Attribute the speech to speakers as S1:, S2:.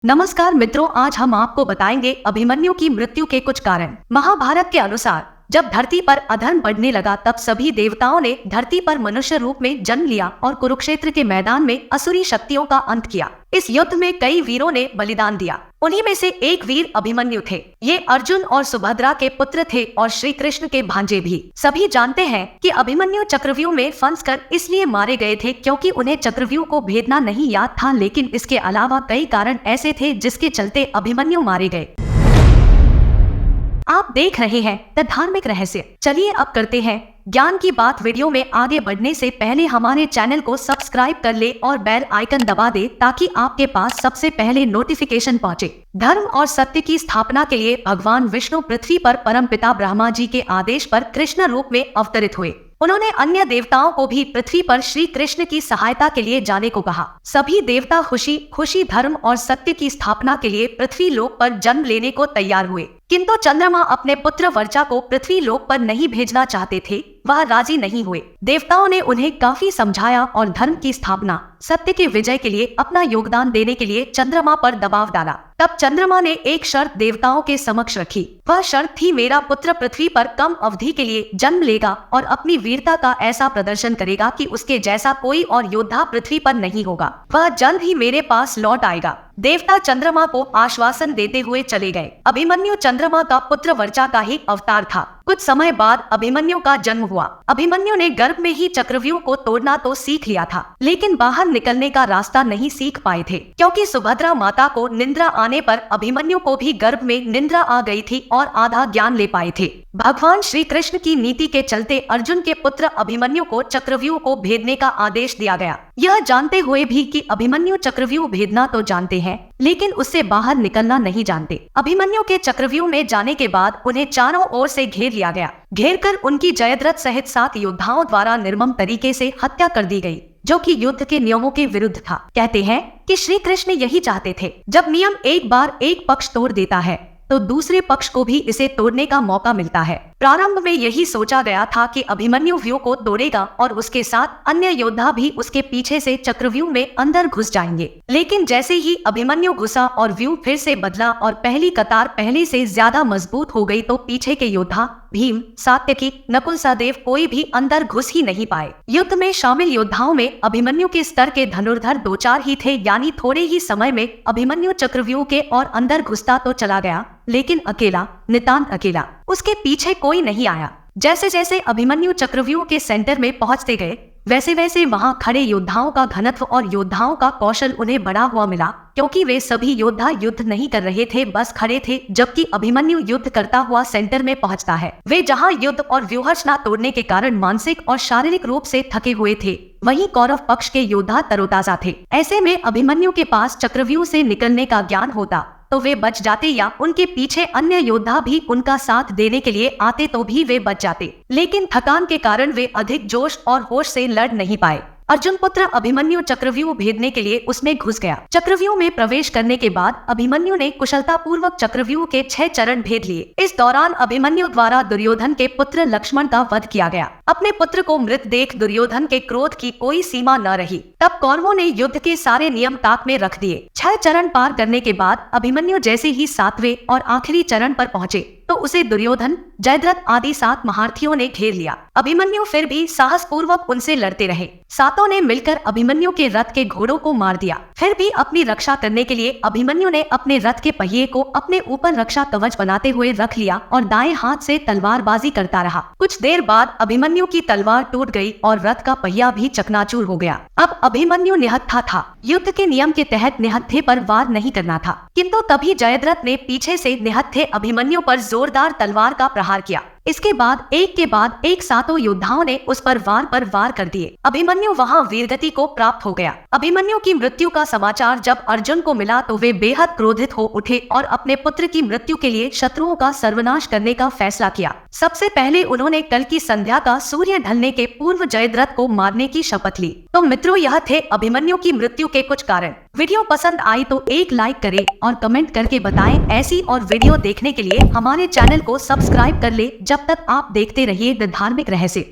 S1: नमस्कार मित्रों, आज हम आपको बताएंगे अभिमन्यु की मृत्यु के कुछ कारण। महाभारत के अनुसार जब धरती पर अधर्म बढ़ने लगा तब सभी देवताओं ने धरती पर मनुष्य रूप में जन्म लिया और कुरुक्षेत्र के मैदान में असुरी शक्तियों का अंत किया। इस युद्ध में कई वीरों ने बलिदान दिया। उन्हीं में से एक वीर अभिमन्यु थे। ये अर्जुन और सुभद्रा के पुत्र थे और श्री कृष्ण के भांजे भी। सभी जानते हैं कि अभिमन्यु चक्रव्यूह में फंसकर इसलिए मारे गए थे क्योंकि उन्हें चक्रव्यूह को भेदना नहीं याद था, लेकिन इसके अलावा कई कारण ऐसे थे जिसके चलते अभिमन्यु मारे गए। आप देख रहे हैं द धार्मिक रहस्य। चलिए अब करते हैं ज्ञान की बात। वीडियो में आगे बढ़ने से पहले हमारे चैनल को सब्सक्राइब कर ले और बेल आइकन दबा दे ताकि आपके पास सबसे पहले नोटिफिकेशन पहुंचे। धर्म और सत्य की स्थापना के लिए भगवान विष्णु पृथ्वी पर परमपिता ब्रह्मा जी के आदेश पर कृष्ण रूप में अवतरित हुए। उन्होंने अन्य देवताओं को भी पृथ्वी पर श्री कृष्ण की सहायता के लिए जाने को कहा। सभी देवता खुशी खुशी धर्म और सत्य की स्थापना के लिए पृथ्वी लोक पर जन्म लेने को तैयार हुए, किंतु चंद्रमा अपने पुत्र वर्चा को पृथ्वी लोक पर नहीं भेजना चाहते थे। वह राजी नहीं हुए। देवताओं ने उन्हें काफी समझाया और धर्म की स्थापना, सत्य के विजय के लिए अपना योगदान देने के लिए चंद्रमा पर दबाव डाला। तब चंद्रमा ने एक शर्त देवताओं के समक्ष रखी। वह शर्त थी, मेरा पुत्र पृथ्वी पर कम अवधि के लिए जन्म लेगा और अपनी वीरता का ऐसा प्रदर्शन करेगा कि उसके जैसा कोई और योद्धा पृथ्वी पर नहीं होगा। वह जल्द ही मेरे पास लौट आएगा। देवता चंद्रमा को आश्वासन देते हुए चले गए। अभिमन्यु चंद्रमा का पुत्र वर्चा का ही अवतार था। कुछ समय बाद अभिमन्यु का जन्म हुआ। अभिमन्यु ने गर्भ में ही चक्रव्यूह को तोड़ना तो सीख लिया था, लेकिन बाहर निकलने का रास्ता नहीं सीख पाए थे, क्योंकि सुभद्रा माता को निंद्रा आने पर अभिमन्यु को भी गर्भ में निंद्रा आ गई थी और आधा ज्ञान ले पाए थे। भगवान श्री कृष्ण की नीति के चलते अर्जुन के पुत्र अभिमन्यु को चक्रव्यूह को भेदने का आदेश दिया गया। यह जानते हुए भी कि अभिमन्यु चक्रव्यूह भेदना तो जानते हैं, लेकिन उससे बाहर निकलना नहीं जानते। अभिमन्यु के चक्रव्यूह में जाने के बाद उन्हें चारों ओर से घेर लिया गया। घेरकर उनकी जयद्रथ सहित 7 योद्धाओं द्वारा निर्मम तरीके से हत्या कर दी गई, जो कि युद्ध के नियमों के विरुद्ध था। कहते हैं कि श्री कृष्ण यही चाहते थे, जब नियम एक बार एक पक्ष तोड़ देता है तो दूसरे पक्ष को भी इसे तोड़ने का मौका मिलता है। प्रारंभ में यही सोचा गया था कि अभिमन्यु व्यूह को तोड़ेगा और उसके साथ अन्य योद्धा भी उसके पीछे से चक्रव्यूह में अंदर घुस जाएंगे। लेकिन जैसे ही अभिमन्यु घुसा और व्यूह फिर से बदला और पहली कतार पहले से ज्यादा मजबूत हो गई, तो पीछे के योद्धा भीम, सात्यकी, नकुल, सहदेव कोई भी अंदर घुस ही नहीं पाए। युद्ध में शामिल योद्धाओं में अभिमन्यु के स्तर के धनुर्धर 2-4 ही थे, यानी थोड़े ही समय में अभिमन्यु चक्रव्यूह के और अंदर घुसता तो चला गया, लेकिन अकेला, नितांत अकेला। उसके पीछे कोई नहीं आया। जैसे जैसे अभिमन्यु चक्रव्यूह के सेंटर में पहुंचते गए, वैसे वैसे वहां खड़े योद्धाओं का घनत्व और योद्धाओं का कौशल उन्हें बढ़ा हुआ मिला, क्योंकि वे सभी योद्धा युद्ध नहीं कर रहे थे, बस खड़े थे। जबकि अभिमन्यु युद्ध करता हुआ सेंटर में पहुंचता है। वे जहां युद्ध और व्यूहरचना तोड़ने के कारण मानसिक और शारीरिक रूप से थके हुए थे, वहीं कौरव पक्ष के योद्धा तरोताजा थे। ऐसे में अभिमन्यु के पास चक्रव्यूह से निकलने का ज्ञान होता तो वे बच जाते, या उनके पीछे अन्य योद्धा भी उनका साथ देने के लिए आते तो भी वे बच जाते। लेकिन थकान के कारण वे अधिक जोश और होश से लड़ नहीं पाए। अर्जुन पुत्र अभिमन्यु चक्रव्यूह भेदने के लिए उसमें घुस गया। चक्रव्यूह में प्रवेश करने के बाद अभिमन्यु ने कुशलता पूर्वक चक्रव्यूह के 6 चरण भेद लिए। इस दौरान अभिमन्यु द्वारा दुर्योधन के पुत्र लक्ष्मण का वध किया गया। अपने पुत्र को मृत देख दुर्योधन के क्रोध की कोई सीमा न रही। तब कौरवों ने युद्ध के सारे नियम ताक में रख दिए। 6 चरण पार करने के बाद अभिमन्यु जैसे ही 7वें और आखिरी चरण पर पहुंचे तो उसे दुर्योधन, जयद्रथ आदि 7 महारथियों ने घेर लिया। अभिमन्यु फिर भी साहस पूर्वक उनसे लड़ते रहे। सातों ने मिलकर अभिमन्यु के रथ के घोड़ों को मार दिया। फिर भी अपनी रक्षा करने के लिए अभिमन्यु ने अपने रथ के पहिए को अपने ऊपर रक्षा कवच बनाते हुए रख लिया और दाएं हाथ से तलवारबाजी करता रहा। कुछ देर बाद अभिमन्यु की तलवार टूट गई और रथ का पहिया भी चकनाचूर हो गया। अब अभिमन्यु निहत्था था। युद्ध के नियम के तहत निहत्थे पर वार नहीं करना था, किंतु तभी जयद्रथ ने पीछे से निहत्थे अभिमन्यु पर जोरदार तलवार का प्रहार किया। इसके बाद एक के बाद एक 7 योद्धाओं ने उस पर वार कर दिए। अभिमन्यु वहां वीरगति को प्राप्त हो गया। अभिमन्यु की मृत्यु का समाचार जब अर्जुन को मिला तो वे बेहद क्रोधित हो उठे और अपने पुत्र की मृत्यु के लिए शत्रुओं का सर्वनाश करने का फैसला किया। सबसे पहले उन्होंने कल की संध्या का सूर्य ढलने के पूर्व जयद्रथ को मारने की शपथ ली। तो मित्रों, यह थे अभिमन्यु की मृत्यु के कुछ कारण। वीडियो पसंद आई तो एक लाइक करें और कमेंट करके बताएं। ऐसी और वीडियो देखने के लिए हमारे चैनल को सब्सक्राइब कर ले। जब तक आप देखते रहिए द धार्मिक रहस्य।